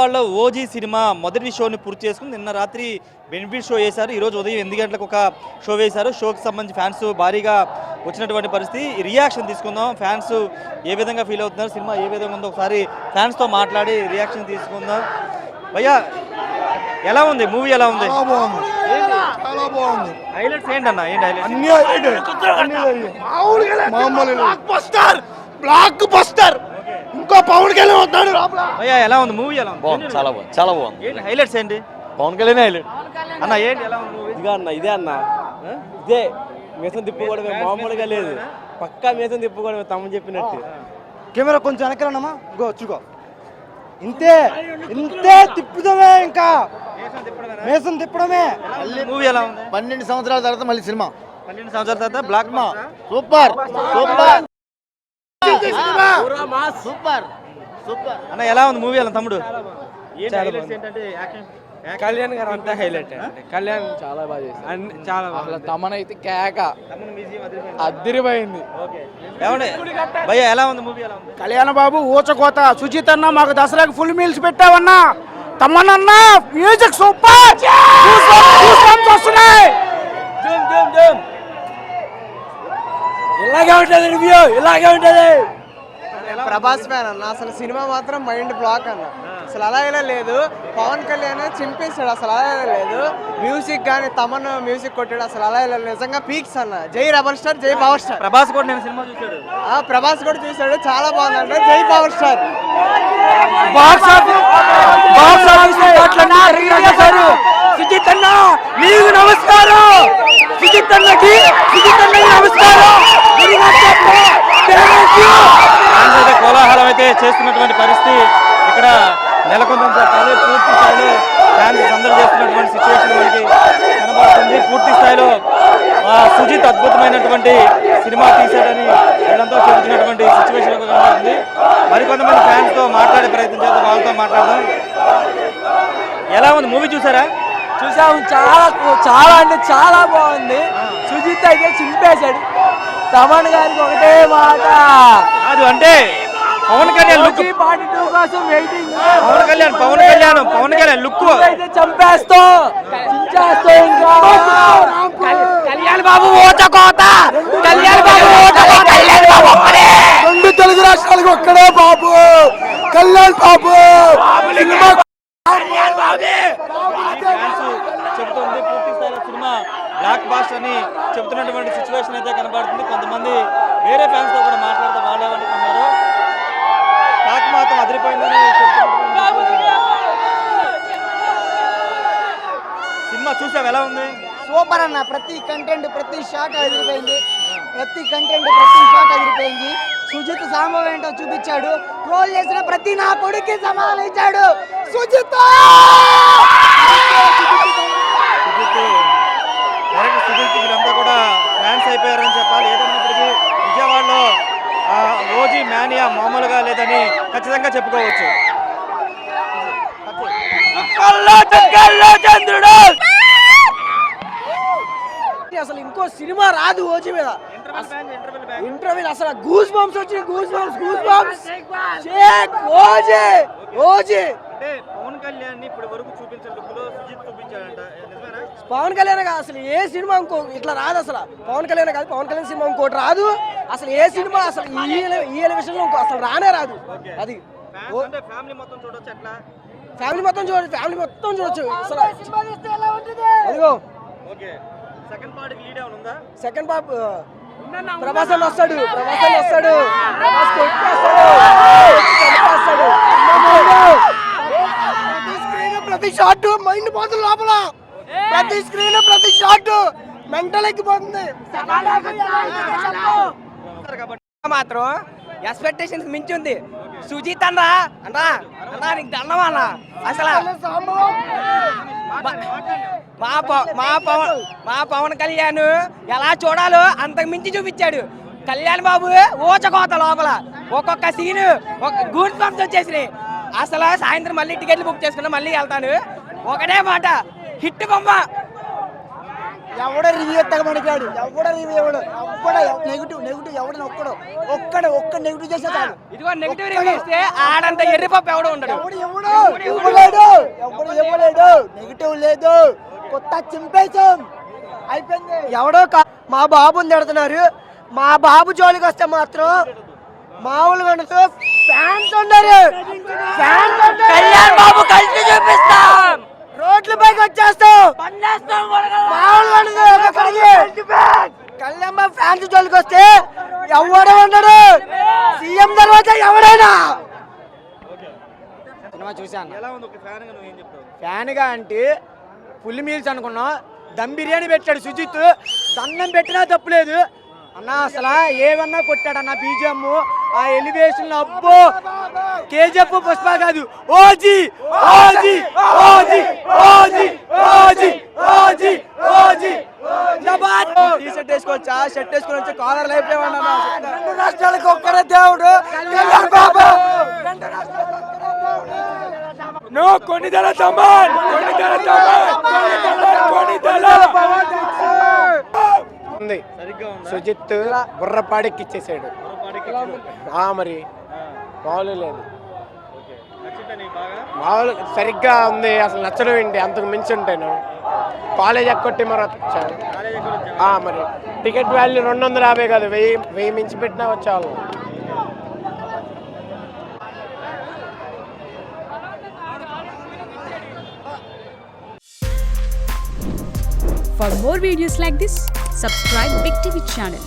విజయవాడలో OG cinema మొదటి షోని పూర్తి చేసుకుని నిన్న రాత్రి బెనిఫిట్ షో వేశారు. ఈరోజు ఉదయం 8 గంటలకు ఒక షో వేశారు. షోకి సంబంధించి ఫ్యాన్స్ భారీగా వచ్చినటువంటి పరిస్థితి. రియాక్షన్ తీసుకుందాం, ఫ్యాన్స్ ఏ విధంగా ఫీల్ అవుతున్నారు, సినిమా ఏ విధంగా ఉందో ఒకసారి ఫ్యాన్స్తో మాట్లాడి రియాక్షన్ తీసుకుందాం. భయ్యా ఎలా ఉంది మూవీ? ఎలా ఉంది? చాలా బాగుంది. హైలైట్స్ ఏంటన్న? ఏంటి హైలైట్స్? బ్లాక్ బస్టర్ ఇంకో పవన్ కళ్యాణ్ వస్తాడు. భయ్యా ఎలా ఉంది మూవీ? ఎలా ఉంది? బాగుంది, చాలా బాగుంది, చాలా బాగుంది. ఏంటి హైలైట్స్ ఏంటి? పవన్ కళ్యాణ్ హైలైట్ అన్న ఏంటి ఎలా ఉంది మూవీ? ఇదిగా అన్న, ఇదే అన్న, ఇదే మేసం తిప్పుకోవడమే, మామూలుగా లేదు. పక్కా మేసం తిప్పుకోవడమే, తమ్ముడు చెప్పినట్టు. కెమెరా కొంచెం వెనకరమ్మా, గో చూకో. ఇంతే ఇంతే తిప్పుదమే, ఇంకా మేసం తిప్పడమే. మూవీ ఎలా ఉంది? 12 సంవత్సరాల తర్వాత మళ్ళీ సినిమా. 12 సంవత్సరాల తర్వాత block super super super super. అన్న ఎలా ఉంది మూవీ? ఎలా తమ్ముడు? ఏంటి హైలైట్స్ ఏంటంటే యాక్షన్? కళ్యాణ్ గారు అంతా హైలైట్ అండి. కళ్యాణ్ చాలా బాగా చేశారు, చాలా బాగా. తమన్ అయితే కేక అద్దరిపోయింది. ఏమండి భయ్యా ఎలా ఉంది మూవీ? ఎలా ఉంది? కళ్యాణ బాబు ఊచకోత. సుజిత్ అన్న మాకు దసరాకి ఫుల్ మీల్స్ పెట్టావన్నా. తమ్మనన్నా మ్యూజిక్ సూపర్. వస్తున్నాయి. ఇలాగే ఉంటుంది రివ్యూ, ఇలాగే ఉంటుంది. ప్రభాస్ ఫ్యాన్ అన్న, అసలు సినిమా మాత్రం మైండ్ బ్లాక్ అన్న. అసలు అలా ఇలా లేదు. పవన్ కళ్యాణ్ చింపేశాడు, అసలు అలా ఇలా లేదు. మ్యూజిక్ కానీ తమన్ మ్యూజిక్ కొట్టాడు, అసలు అలా ఇలా నిజంగా పీక్స్ అన్న. జై రెబల్ స్టార్, జై పవర్ స్టార్. ప్రభాస్ కూడా నేను సినిమా చూసాడు. ప్రభాస్ కూడా చూసాడు, చాలా బాగుందంటే. జై పవర్ స్టార్. సుజిత్ అన్న నీకు నమస్కారం. సుజిత్ అన్నకి నమస్కారం. కోలాహలం అయితే చేస్తున్నటువంటి పరిస్థితి ఇక్కడ నెలకొందని చెప్పాలి. పూర్తి స్థాయిలో ఫ్యాన్స్ సందడి చేస్తున్నటువంటి సిచ్యువేషన్ మనకి కనబడుతుంది. పూర్తి స్థాయిలో సుజిత్ అద్భుతమైనటువంటి సినిమా తీశాడని వీళ్ళంతా చెబుతున్నటువంటి సిచ్యువేషన్ కనబడుతుంది. మరికొంతమంది ఫ్యాన్స్తో మాట్లాడే ప్రయత్నం చేద్దాం, వాళ్ళతో మాట్లాడదాం. ఎలా ఉంది మూవీ? చూసారా? చూసాము, చాలా చాలా అంటే చాలా బాగుంది. సుజిత్ అయితే చింపేశాడు. తమన్ గారికి ఒకటే మాట, అది అంటే పవన్ కళ్యాణ్ లుక్. పార్ట్ 2 కోసం వెయిటింగ్. పవన్ కళ్యాణ్ లుక్ అయితే చంపేస్తాం, చించేస్తాం. ఇంకా కళ్యాణ్ బాబు ఓటకోత, కళ్యాణ్ బాబు ఓటకోత. రెండు తెలుగు రాష్ట్రాలకు ఒక్కడే బాబు, కళ్యాణ్ బాబు. చెబుతుంది పూర్తి స్థాయిలో సినిమా బ్లాక్ బాస్టర్ అని చెబుతున్నటువంటి సిచ్యువేషన్ అయితే కనబడుతుంది. కొంతమంది వేరే ఫ్యాన్స్ తో కూడా మాట్లాడుతూ వాళ్ళు ఏమనుకున్నారు, టాక్ మాత్రం అదిరిపోయిందని సినిమా చూసావు? ఎలా ఉంది? సూపర్ అన్న. ప్రతి కంటెంట్, ప్రతి షాట్ అదిరిపోయింది. సుజిత్ సాంబవ్ ఏంటో చూపించాడు. ట్రోల్ చేసిన ప్రతి నా కొడుక్కి సమాధానం ఇచ్చాడు సుజిత్. సుజిత్ వీళ్ళంతా కూడా ఫ్యాన్స్ అయిపోయారని చెప్పాలి. ఏదైనప్పటికీ విజయవాడలో ఓజీ మ్యానియా మామూలుగా లేదని ఖచ్చితంగా చెప్పుకోవచ్చు. అసలు ఇంకో సినిమా రాదు ఓజీ మీద. ఇంటర్వెల్ అసలు గూస్ బంప్స్ వచ్చి ఓజీ. పవన్ కళ్యాణ్ ఇప్పుడు వరకు చూపించిన లుక్ లో సుజిత్ చూపించాడంట. పవన్ కళ్యాణ్ అసలు ఏ సినిమా ఇంకో ఇట్లా రాదు. అసలు పవన్ కళ్యాణ్ కాదు, పవన్ కళ్యాణ్ సినిమా ఇంకోటి రాదు. అసలు ఏ సినిమా అసలు ఈ ఎలివేషన్ లో అసలు రానే రాదు. అది ఫ్యామిలీ మొత్తం చూడొచ్చు. అట్లా ఫ్యామిలీ మొత్తం చూడొచ్చు అసలు. అదిగో సెకండ్ పార్ట్ లీడ్ ఏమైనా ఉందా? సెకండ్ పార్ట్ ప్రభాస్ వస్తాడు. ప్రతి షాట్ మైండ్ పోతుంది లోపల. ప్రతి స్క్రీన్, ప్రతి షాట్ మెంటల్ ఎక్కిపోతుంది. మాత్రం ఎక్స్పెక్టేషన్స్ మించి ఉంది. సుజిత్ అన్నా నీకు దండమా అన్న. అసలు మా పవన్ కళ్యాణ్ ఎలా చూడాలో అంతకు మించి చూపించాడు. కళ్యాణ్ బాబు ఊచకోత లోపల. ఒక్కొక్క సీను గూడ్ బంప్స్ వచ్చేసినాయి. అసలు సాయంత్రం మళ్ళీ టికెట్లు బుక్ చేసుకున్నా, మళ్ళీ వెళ్తాను. ఒకటే మాట, హిట్ బొమ్మ. ఎవడ రివ్యూ ఎత్తగ మనకాడు, ఎవడ రివ్యూ ఎవడు, ఎవడ నెగిటివ్ ఎవడని ఒక్క నెగిటివ్ చేసే చాలు. ఇదిగో నెగిటివ్ రివ్యూ ఇస్తే ఆడంత ఎర్రిపప్పు ఎవడో ఉండడు. ఇవ్వలేడు నెగిటివ్ లేదు, కొత్త చింపేశాం అయిపోయింది. ఎవడో మా బాబుని తిడుతున్నారు, మా బాబు జోలికి వస్తే మాత్రం మామూలుగా ఉండదు. ఫ్యాన్స్ ఉన్నారు, కళ్యాణ్ బాబు కలిసి చూపిస్తాం, రోడ్ల పైకి వచ్చేస్తాం, మామూలుగా ఉండదు. కళ్యాణ్ బాబు ఫ్యాన్స్ జోలికి వస్తే ఎవడో ఉండడు, సీఎం తర్వాత ఎవడైనా. సినిమా చూశాను. ఎలా ఉంది ఒక ఫ్యాన్ గా నువ్వు ఏం చెప్తావు? ఫ్యాన్గా అంటే ఫుల్ మీల్స్ అనుకున్నాం, దమ్ బిర్యానీ పెట్టాడు సుజిత్, దండం పెట్టినా తప్పులేదు అన్న. అసలు ఏమన్నా కొట్టాడన్న బీజిఎం, ఆ ఎలివేషన్ అబ్బో. కేజీఎఫ్ పుష్ప కాదు, OG OG OG OG OG OG OG. T shirt వేసుకోవచ్చా, షర్ట్ వేసుకొని వచ్చి కాలర్ లైఫ్ రెండు రాష్ట్రాలకు ఒక్కడే దేవుడు కళ్యాణ్ బాబు. నువ్వు కొన్నిదల తమాన్ ఉంది. సరిగ్గా ఉందా? సుజిత్ బుర్రపాడెక్కిచ్చేసాడు. మరి మామూలు లేదు, ఓకే. నచ్చిందా నీకు బాగా? మామూలు సరిగ్గా ఉంది. అసలు నచ్చడం ఏంటి, అంతకు మించి ఉంటాను. కాలేజ్ ఎక్కొట్టి మరి వచ్చాను. కాలేజ్ ఎక్కడ వచ్చావా? మరి టికెట్ వాల్యూ 250 కాదు, 1000 మించి పెట్టినా వచ్చేవాళ్ళు. For more videos like this, subscribe Big TV channel.